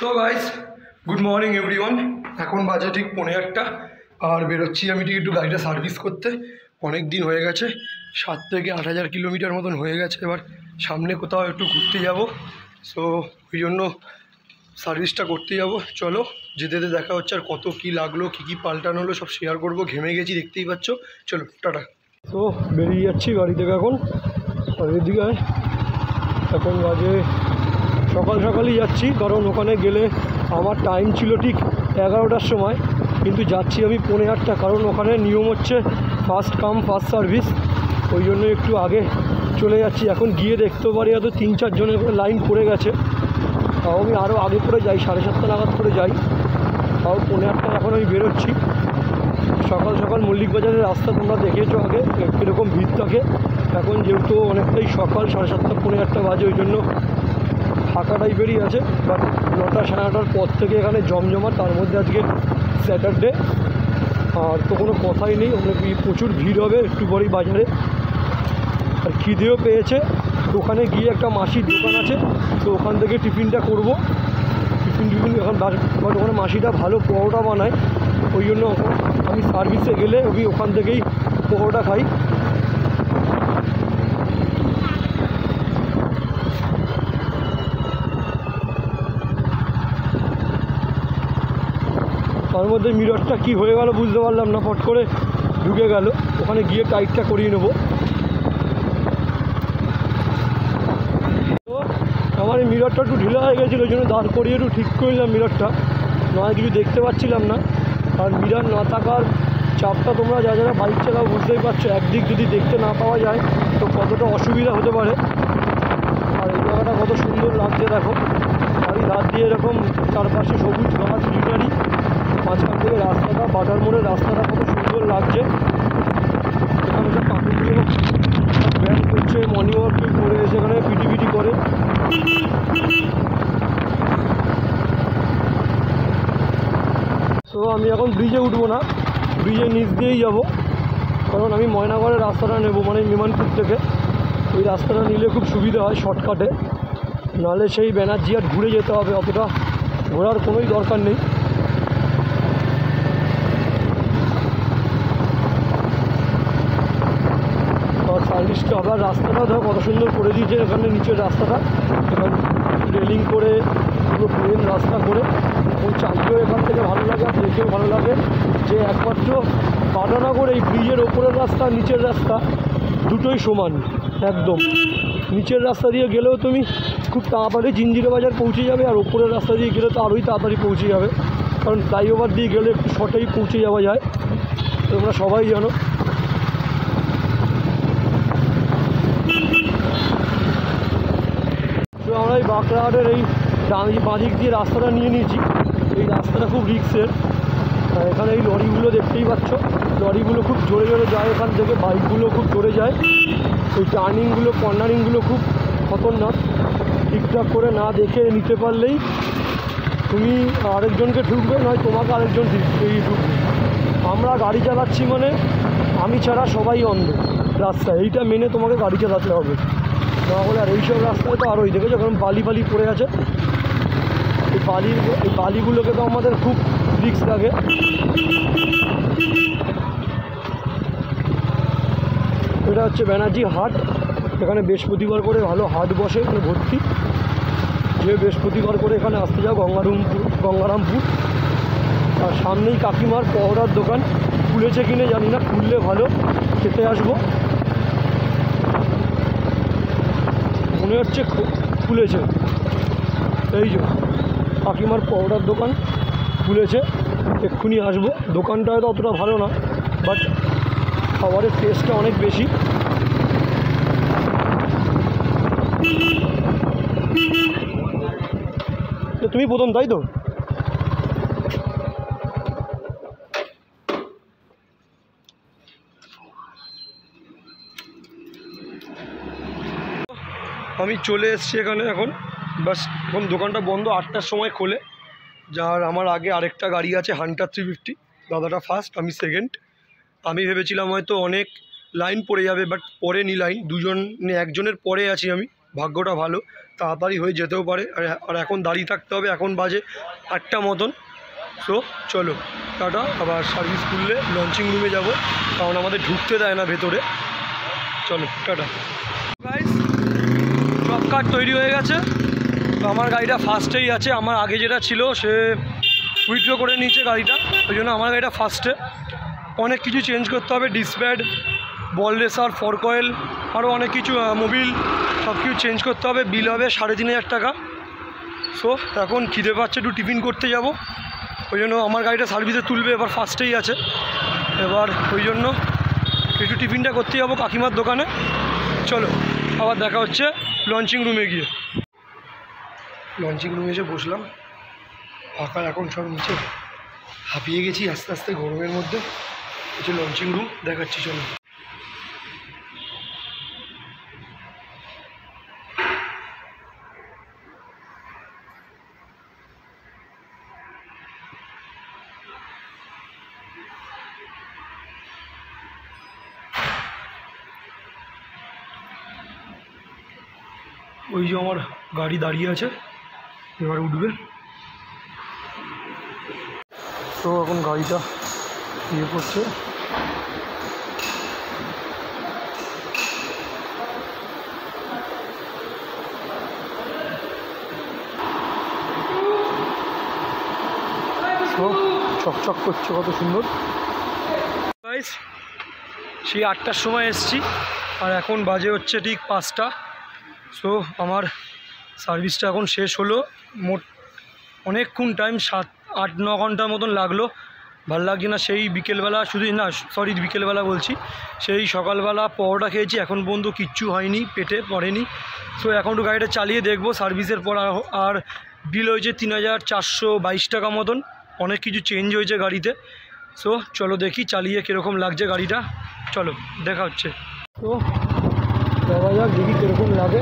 So guys good morning everyone. এখন বাজে ঠিক 8:30 আর বেরোচ্ছি আমি ঠিক একটু গাড়িটা সার্ভিস করতে। অনেক দিন হয়ে গেছে, 7 থেকে 8,000 কিলোমিটার মতন হয়ে গেছে। এবার সামনে কোথাও একটু ঘুরতে যাব, সো ওই জন্য সার্ভিসটা করতে যাব। চলো যেতে যেতে দেখা হচ্ছে, আর কত কী লাগলো, কী পাল্টানো হলো সব শেয়ার করবো। ঘেমে গেছি দেখতেই পাচ্ছ। চলো টাটা। তো বেরিয়ে যাচ্ছি গাড়ি থেকে এখন, আর এদিকে এখন বাজে সকাল সকালই যাচ্ছি, কারণ ওখানে গেলে আমার টাইম ছিল ঠিক 11টার সময়, কিন্তু যাচ্ছি আমি 8:30, কারণ ওখানে নিয়ম হচ্ছে ফার্স্ট কাম ফার্স্ট সার্ভিস। ওই জন্য একটু আগে চলে যাচ্ছি। এখন গিয়ে দেখতে পারি হয়তো 3-4 জনের করে লাইন পড়ে গেছে, তাও আমি আরও আগে করে যাই, 7:30 নাগাদ করে যাই, তাও 8:30 এখন আমি বেরোচ্ছি। সকাল সকাল মল্লিক বাজারের রাস্তা তোমরা দেখেছো আগে কীরকম ভিড় থাকে। এখন যেহেতু অনেকটাই সকাল, 7:30 8:30 বাজে, ওই জন্য ফাঁকা টাইপেরই আছে। বাট 9টা 9:30 পর থেকে এখানে জমজমা, তার মধ্যে আজকে স্যাটারডে, আর তো কোনো কথাই নেই, প্রচুর ভিড় হবে একটু পরেই বাজারে। আর খিদেও পেয়েছে, দোকানে গিয়ে একটা মাসির দোকান আছে, তো ওখান থেকে টিফিনটা করব। টিফিন এখন বাট ওখানে মাসিটা ভালো পরোটা বানায়, ওই জন্য আমি সার্ভিসে গেলে আমি ওখান থেকেই পরোটা খাই। তার মধ্যে মিররটা কি হয়ে গেল বুঝতে পারলাম না, ফট করে ঢুকে গেল। ওখানে গিয়ে টাইটটা করিয়ে নেব। তো আমার এই মিররটা একটু ঢিলা হয়ে গেছিলো, ওই জন্য দাঁড় করিয়ে একটু ঠিক করলাম মিররটা, নয় কিছু দেখতে পাচ্ছিলাম না। আর মিরর না থাকার চাপটা তোমরা যারা বাইক চালাও বুঝতেই পারছো, একদিক যদি দেখতে না পাওয়া যায় তো কতটা অসুবিধা হতে পারে। আর এই জায়গাটা কত সুন্দর লাগছে দেখো, বাড়ির ধার দিয়ে এরকম চারপাশে সবুজ গাছ গ্রিনারি, মাঝখান থেকে রাস্তাটা, বাটার মোড়ের রাস্তাটা কত সুন্দর লাগছে। এখানে সব কাকুগুলো ব্যায়াম করছে, মর্নিং ওয়াক করে সেখানে পিটি করে। তো আমি এখন ব্রিজে উঠবো না, ব্রিজের নিচ দিয়েই যাব, কারণ আমি ময়নাগড়ের রাস্তাটা নেব, মানে বিমানপুর থেকে। ওই রাস্তাটা নিলে খুব সুবিধা হয় শর্টকাটে, নাহলে সেই ব্যানার্জি আর ঘুরে যেতে হবে, অতটা ঘোরার কোনোই দরকার নেই। আর সার্ভিসটা আবার রাস্তাটা ধর কত সুন্দর করে দিয়েছে, এখানে নিচের রাস্তাটা এখানে রেলিং করে পুরো প্লেন রাস্তা করে, এবং চালিয়েও এখান থেকে ভালো লাগে, আর দেখেও ভালো লাগে যে একমাত্র বাটানগর এই ব্রিজের ওপরের রাস্তা নিচের রাস্তা দুটোই সমান একদম। নিচের রাস্তা দিয়ে গেলেও তুমি খুব তাড়াতাড়ি জিঞ্জিরা বাজার পৌঁছে যাবে, আর ওপরের রাস্তা দিয়ে গেলে তো আরোই তাড়াতাড়ি পৌঁছে যাবে, কারণ ফ্লাইওভার দিয়ে গেলে একটু শর্টেই পৌঁছে যাওয়া যায়, তোমরা সবাই জানো। তো আমরা এই বাঁকড়াহাটের এই বাঁদিক দিয়ে রাস্তাটা নিয়ে নিয়েছি। এই রাস্তাটা খুব রিস্কের, এখানে এই লরিগুলো দেখতেই পাচ্ছ, লরিগুলো খুব জোরে জোরে যায় এখান থেকে, বাইকগুলো খুব জোরে যায়। এই টার্নিংগুলো কর্নারিংগুলো খুব খতরনাক, ঠিকঠাক করে না দেখে নিতে পারলেই তুমি আরেকজনকে ঠুকবে, নয় তোমাকে আরেকজন ঠুকবে। আমরা গাড়ি চালাচ্ছি মানে আমি ছাড়া সবাই অন্ধ রাস্তায়, এইটা মেনে তোমাকে গাড়ি চালাতে হবে, না হলে। আর এইসব রাস্তায় তো আরোই দেখেছো কারণ বালি পড়ে আছে, এই বালিগুলোকে তো আমাদের খুব রিস্ক লাগে। এটা হচ্ছে ব্যানার্জি হাট, এখানে বৃহস্পতিবার করে ভালো হাট বসে, এখানে ভর্তি। যে বৃহস্পতিবার করে এখানে আসতে যাও গঙ্গারামপুর। আর সামনেই কাকিমার পহরার দোকান, খুলেছে কিনে জানি না, খুললে ভালো, খেতে আসবো। মনে হচ্ছে খুলেছে, এই যে কাকিমার পহরার দোকান খুলেছে, এক্ষুনি আসবো। দোকানটা হয়তো অতটা ভালো না, বাট খাবারের টেস্টটা অনেক বেশি। তুমি প্রথম, তাই তো? আমি চলে এসেছি এখানে এখন, বাস এখন দোকানটা বন্ধ, 8টার সময় খোলে। যার আমার আগে আরেকটা গাড়ি আছে হান্টার 350, দাদাটা ফার্স্ট, আমি সেকেন্ড। আমি ভেবেছিলাম হয়তো অনেক লাইন পড়ে যাবে, বাট পড়েনি লাইন, একজনের পরে আছি আমি, ভাগ্যটা ভালো। তাড়াতাড়ি হয়ে যেতেও পারে। আর এখন দাঁড়িয়ে থাকতে হবে, এখন বাজে 8টা মতন। সো চলো টাটা, আবার সার্ভিস খুললে লঞ্চিং রুমে যাব, কারণ আমাদের ঢুকতে দেয় না ভেতরে। চলো টাটা। গাইস, সব কাজ তৈরি হয়ে গেছে। তো আমার গাড়িটা ফার্স্টেই আছে, আমার আগে যেটা ছিল সে উইথড্র করে নিয়েছে গাড়িটা, ওই জন্য আমার গাড়িটা ফার্স্টে। অনেক কিছু চেঞ্জ করতে হবে, ডিসপ্যাড, বল রেসার, ফর্ক অয়েল, আরও অনেক কিছু, মোবিল, সব কিছু চেঞ্জ করতে হবে। বিল হবে 3500 টাকা। সো এখন খিদে পাচ্ছে, একটু টিফিন করতে যাব, ওই জন্য আমার গাড়িটা সার্ভিসে তুলবে, এবার ফার্স্টেই আছে। এবার ওই জন্য একটু টিফিনটা করতে যাবো কাকিমার দোকানে। চলো আবার দেখা হচ্ছে লঞ্চিং রুমে গিয়ে। লঞ্চিং রুমে এসে বসলাম, ফাঁকা এখন সব নিচে, হাঁপিয়ে গেছি আস্তে আস্তে গরমের মধ্যে। হচ্ছে লঞ্চিং রুম, দেখাচ্ছি চলো। ওই যে আমার গাড়ি দাঁড়িয়ে আছে, এবার উঠবে। তো এখন গাড়িটা ইয়ে করছে, তো চকচক করছে, কত সুন্দর। গাইস, সেই 8টার সময় এসছি, আর এখন বাজে হচ্ছে ঠিক 5টা। সো আমার সার্ভিসটা এখন শেষ হলো। মোট অনেকক্ষণ টাইম, 7-8-9 ঘন্টার মতন লাগলো। ভাল লাগছে না, সেই বিকেলবেলা, শুধু না সরি বিকেলবেলা বলছি, সেই সকালবেলা পরোটা খেয়েছি, এখন পর্যন্ত কিচ্ছু হয়নি, পেটে পড়েনি। সো এখন একটু গাড়িটা চালিয়ে দেখবো সার্ভিসের পর। আর বিল হয়েছে 3422 টাকা মতন। অনেক কিছু চেঞ্জ হয়েছে গাড়িতে। সো চলো দেখি চালিয়ে কীরকম লাগছে গাড়িটা, চলো দেখা হচ্ছে। তো দেখা যাক, দেখি কীরকম লাগে।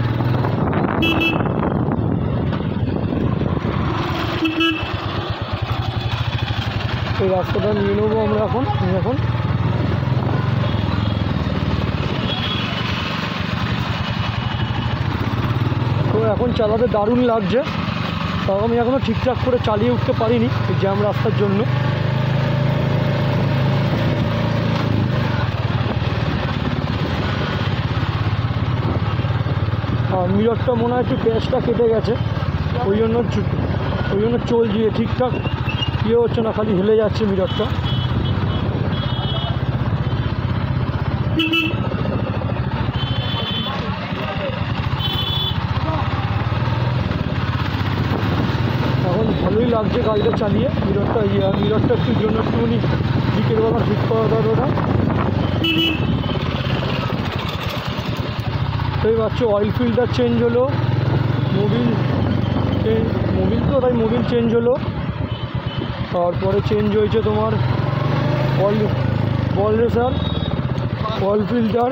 এই রাস্তাটা নিয়ে নেবো আমরা এখন। তো এখন চালাতে দারুণ লাগছে, তাও আমি এখনও ঠিকঠাক করে চালিয়ে উঠতে পারিনি এই জ্যাম রাস্তার জন্য। আর মিররটা মনে হয় একটু প্যাচটা কেটে গেছে, ওই জন্য চলছে, ঠিকঠাক ইয়ে হচ্ছে না, খালি হেলে যাচ্ছে মিররটা। এখন ভালোই লাগছে গাড়িটা চালিয়ে। মিররটা একটু জন্য একটুখানি বিকেলবেলা ঠিক করা দরকার ওটা। তো পাচ্ছ অয়েল ফিল্টার চেঞ্জ হলো, মোবিল চেঞ্জ হলো। তারপরে চেঞ্জ হয়েছে তোমার বল রেসার, অয়েল ফিল্টার,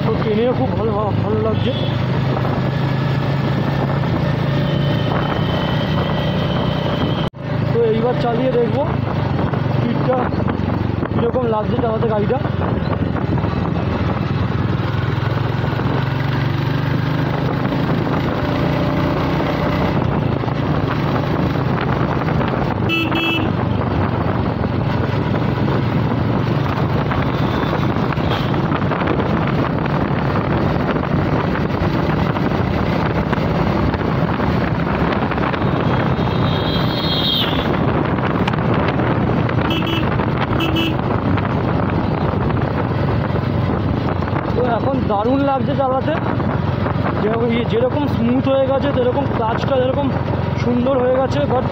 তো ট্রেনেও খুব ভালো লাগছে। তো এইবার চালিয়ে দেখবো স্পিডটা কীরকম লাগছে চালাতে গাড়িটা। এখন দারুণ লাগছে চালাতে, যেরকম স্মুথ হয়ে গেছে, যেরকম কাজটা যেরকম সুন্দর হয়ে গেছে। বাট